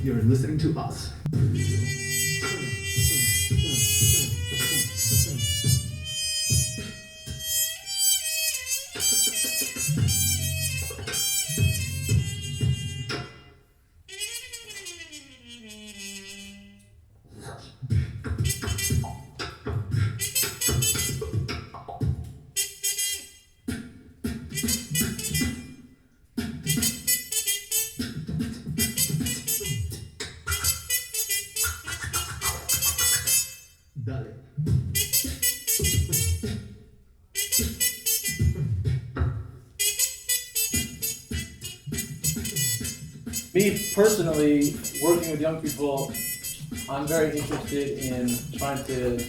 You're listening to us. Dale. Me personally, working with young people, I'm very interested in trying to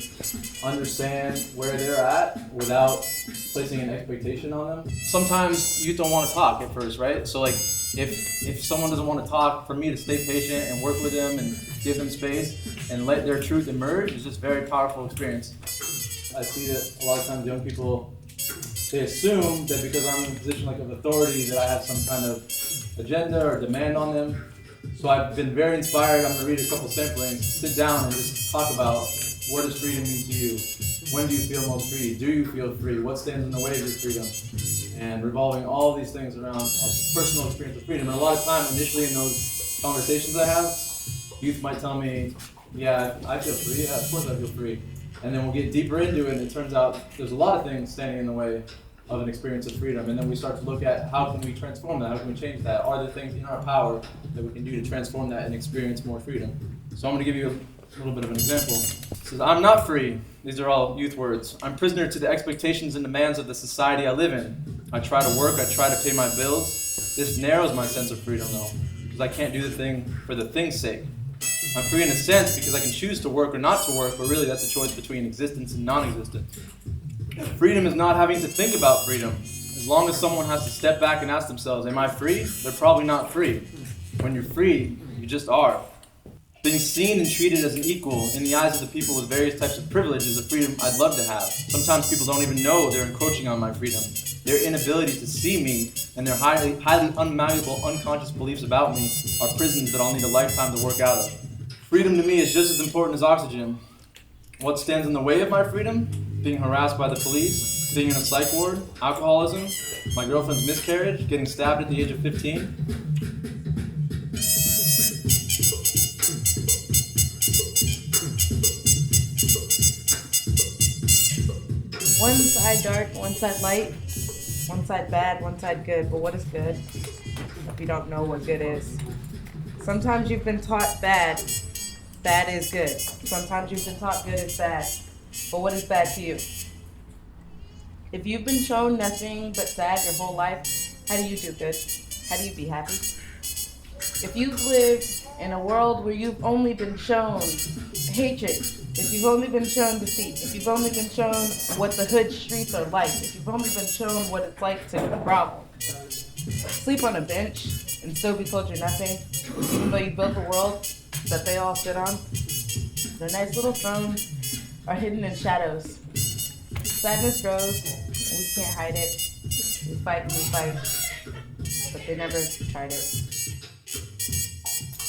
understand where they're at without placing an expectation on them. Sometimes youth don't want to talk at first, right? So like if someone doesn't want to talk, for me to stay patient and work with them and give them space and let their truth emerge is just a very powerful experience. I see that a lot of times young people, they assume that because I'm in a position like of authority that I have some kind of agenda or demand on them. So I've been very inspired. I'm going to read a couple samplings, sit down and just talk about what does freedom mean to you? When do you feel most free? Do you feel free? What stands in the way of your freedom? And revolving all these things around a personal experience of freedom. And a lot of time, initially in those conversations I have, youth might tell me, yeah, I feel free. Yeah, of course I feel free. And then we'll get deeper into it and it turns out there's a lot of things standing in the way of an experience of freedom. And then we start to look at how can we transform that? How can we change that? Are there things in our power that we can do to transform that and experience more freedom? So I'm going to give you a little bit of an example. It says, I'm not free. These are all youth words. I'm prisoner to the expectations and demands of the society I live in. I try to work. I try to pay my bills. This narrows my sense of freedom, though, because I can't do the thing for the thing's sake. I'm free in a sense because I can choose to work or not to work, but really that's a choice between existence and non-existence. Freedom is not having to think about freedom. As long as someone has to step back and ask themselves, am I free? They're probably not free. When you're free, you just are. Being seen and treated as an equal in the eyes of the people with various types of privilege is a freedom I'd love to have. Sometimes people don't even know they're encroaching on my freedom. Their inability to see me and their highly unmalleable, unconscious beliefs about me are prisons that I'll need a lifetime to work out of. Freedom to me is just as important as oxygen. What stands in the way of my freedom? Being harassed by the police, being in a psych ward, alcoholism, my girlfriend's miscarriage, getting stabbed at the age of 15. One side dark, one side light, one side bad, one side good. But what is good if you don't know what good is? Sometimes you've been taught bad. Bad is good. Sometimes you've been taught good is bad. But what is bad to you? If you've been shown nothing but sad your whole life, how do you do good? How do you be happy? If you've lived in a world where you've only been shown hatred, if you've only been shown defeat, if you've only been shown what the hood streets are like, if you've only been shown what it's like to grovel, sleep on a bench and still be told you're nothing, even though you built a world that they all sit on, their nice little thrones are hidden in shadows. Sadness grows, and we can't hide it. We fight and we fight, but they never tried it.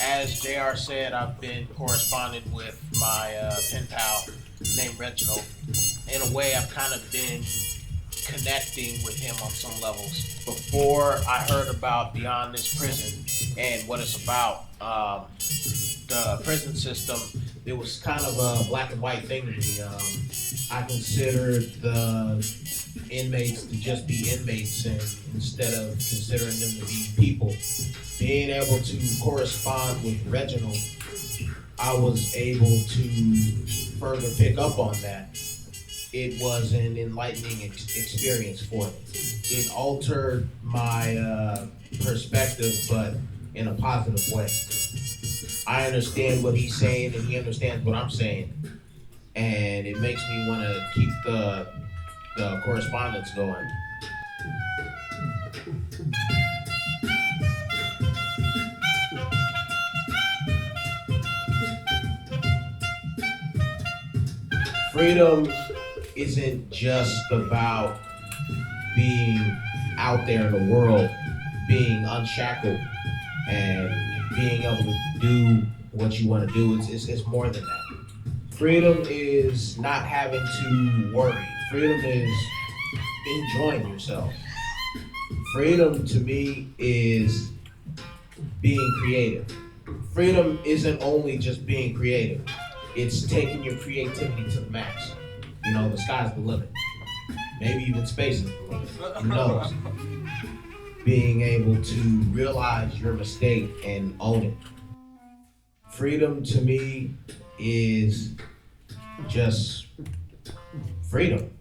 As JR said, I've been corresponding with my pen pal named Reginald. In a way, I've kind of been connecting with him on some levels. Before I heard about Beyond This Prison and what it's about, the prison system, it was kind of a black and white thing to me. I considered the inmates to just be inmates and instead of considering them to be people. Being able to correspond with Reginald, I was able to further pick up on that. It was an enlightening experience for me. It altered my perspective, but in a positive way. I understand what he's saying and he understands what I'm saying. And it makes me want to keep the correspondence going. Freedom isn't just about being out there in the world, being unshackled and being able to do what you want to do. It's more than that. Freedom is not having to worry. Freedom is enjoying yourself. Freedom to me is being creative. Freedom isn't only just being creative. It's taking your creativity to the max. You know, the sky's the limit. Maybe even space is the limit. Who knows? Being able to realize your mistake and own it. Freedom to me is just freedom.